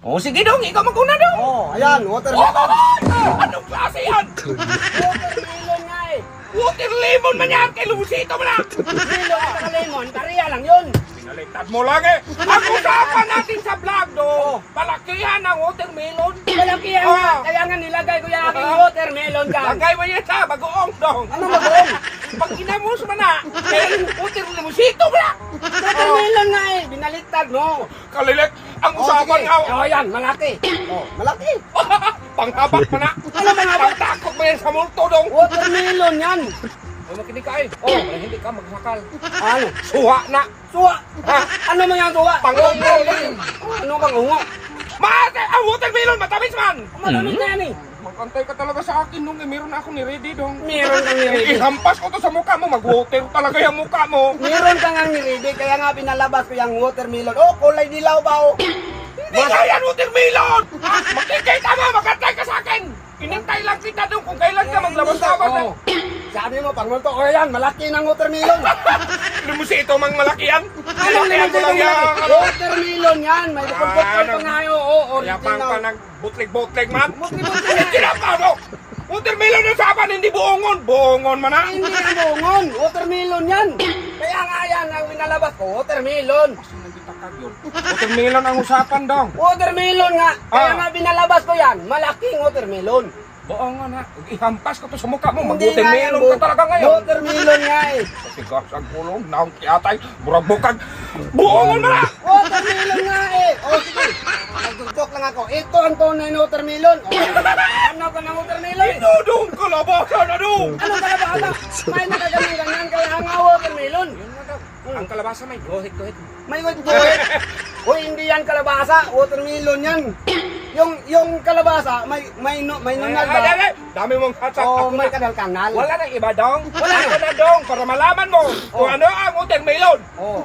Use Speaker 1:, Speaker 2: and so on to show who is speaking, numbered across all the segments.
Speaker 1: O sige dong, ikaw maguna dong.
Speaker 2: Oh, ayan, watermelon.
Speaker 1: Anong klase yan?
Speaker 2: Watermelon nga eh.
Speaker 1: Water lemon man yan, kay Lumusito mo na.
Speaker 2: Watermelon at lemon, pareha lang yun.
Speaker 1: Pinaliktad mo lang eh. Ang usapan natin sa vlog do, palakihan ng watermelon.
Speaker 2: Malakihan nga, kaya nga nilagay ko yung aking watermelon dyan.
Speaker 1: Lagay mo yan sa bagoong dong.
Speaker 2: Ano magoong?
Speaker 1: Pag inamos mo na, kay water Lumusito mo na.
Speaker 2: Watermelon nga eh, binaliktad mo.
Speaker 1: Kalilik, ang usapan
Speaker 2: sige.
Speaker 1: nga.
Speaker 2: Oh, yan, malaki. Oh, malaki.
Speaker 1: Panghabak mo na.
Speaker 2: Ano panghabak?
Speaker 1: Pangtakot mo yan sa multo dong.
Speaker 2: Watermelon yan.
Speaker 1: O makinig ka eh. Oh, hindi ka magsakal.
Speaker 2: Ano?
Speaker 1: Suha na.
Speaker 2: Suwa.
Speaker 1: Ha?
Speaker 2: Ano man yan suwa?
Speaker 1: Pangungo.
Speaker 2: Ano bang ungo?
Speaker 1: Mate, ang watermelon, matamis man.
Speaker 2: Madamit na yan eh.
Speaker 1: Magkantay ka talaga sa akin nung meron na akong ni-ready dong.
Speaker 2: Meron kang niredy.
Speaker 1: Ihampas ko to sa mukha mo, mag-water talaga yung mukha mo.
Speaker 2: Meron kang ang niredy, kaya nga pinalabas ko yung watermelon. Oh, kulay dilaw ba oh?
Speaker 1: Hindi ka yan watermelon! Magkikita mo, magkantay ka sa akin! Inintay lang kita dong kung kailan ka maglabas-labas.
Speaker 2: Oh. Sabi mo, pag multo, oh yan, malaki ng watermelon.
Speaker 1: Lumusito mang malaki yan.
Speaker 2: Anong
Speaker 1: Malakihan mo lang yan.
Speaker 2: watermelon yan, may bukol-bukol pa nga yun. Oh,
Speaker 1: Kaya pang
Speaker 2: original.
Speaker 1: pa nag-butlig-butlig man.
Speaker 2: Butlig-butlig.
Speaker 1: Hindi na pa mo! Watermelon yung saban, hindi buongon. Buongon man na.
Speaker 2: Hindi na bungon, watermelon yan. Kaya nga yan, ang pinalabas ko, watermelon.
Speaker 1: Watermelon ang usapan dong.
Speaker 2: Watermelon nga, kaya
Speaker 1: Ah.
Speaker 2: nga binalabas ko yan, malaking watermelon.
Speaker 1: Buongon ha. Ihampas ko to sa mukha mo.
Speaker 2: Hindi nga yan,
Speaker 1: Mag-watermelon ka talaga ngayon.
Speaker 2: watermelon nga eh.
Speaker 1: Tigas ang kulong, naong tiyatay, burag-bukag. Buongon mo na!
Speaker 2: Watermelon nga eh. O sige, nagtutok lang ako. Ito ang tunay na watermelon. O, ano ka ng watermelon?
Speaker 1: Inudong kalabasa na dong!
Speaker 2: Ano ka ba ata? May nakaganang ganyan kaya nga watermelon.
Speaker 1: Ang kalabasa may gohit-gohit.
Speaker 2: May wetgoet. O hindi yan kalabasa, watermelon yan. Yung kalabasa, may nunal ba?
Speaker 1: Dami mong hatsak.
Speaker 2: O
Speaker 1: Ako
Speaker 2: may
Speaker 1: na.
Speaker 2: kanal-kanal.
Speaker 1: Wala nang iba dong.
Speaker 2: Wala
Speaker 1: Ako na dong, para malaman mo kung ano ang watermelon.
Speaker 2: O,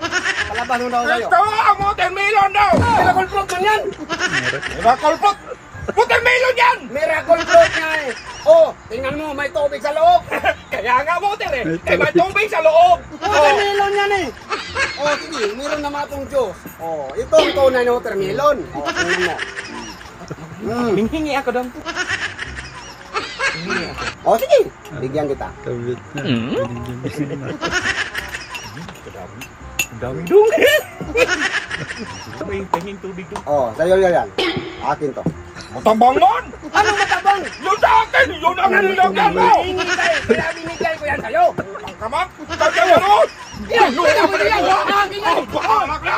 Speaker 2: kalabas mo daw sa'yo.
Speaker 1: Ito ang watermelon daw!
Speaker 2: Miracle fruit man yan.
Speaker 1: Miracle fruit! Watermelon yan!
Speaker 2: Miracle fruit nga eh. O, tingnan mo, may tubig sa loob.
Speaker 1: Kaya nga water eh. Kaya may tubig sa loob.
Speaker 2: Watermelon yan eh. O, sige, meron naman itong juice. O, ito ang tunay na watermelon. O, tingnan mo.
Speaker 1: Minghingi ako dong.
Speaker 2: O, sige, bigyan kita.
Speaker 3: Kabit na.
Speaker 1: Ang dami dong. May tingin tubig dong.
Speaker 2: O, sa'yo yan. Akin to.
Speaker 1: Matambang mon!
Speaker 2: Ano matabang?
Speaker 1: Yun sa akin! Yun ang nilagyan mo!
Speaker 2: Hingi tayo, kaya binigay ko yan sa'yo.
Speaker 1: Ang kamat! Kaya gano'n!
Speaker 2: Yan, yan, yan, yan, yan, yan, yan.
Speaker 1: Ang bahala ka!